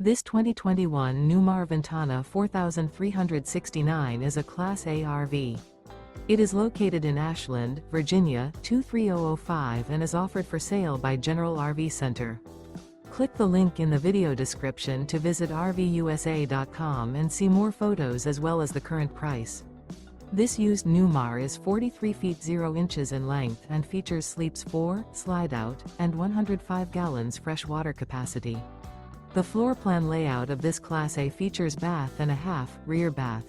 This 2021 Newmar Ventana 4369 is a Class A RV. It is located in Ashland, Virginia, 23005 and is offered for sale by General RV Center. Click the link in the video description to visit RVUSA.com and see more photos as well as the current price. This used Newmar is 43 feet 0 inches in length and features sleeps 4, slide-out, and 105 gallons fresh water capacity. The floor plan layout of this Class A features bath and a half, rear bath.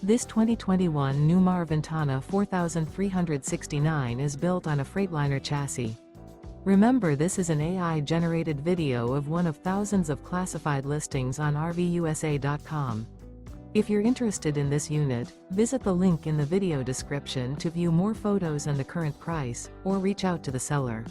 This 2021 Newmar Ventana 4369 is built on a Freightliner chassis. Remember, this is an AI-generated video of one of thousands of classified listings on RVUSA.com. If you're interested in this unit, visit the link in the video description to view more photos and the current price, or reach out to the seller.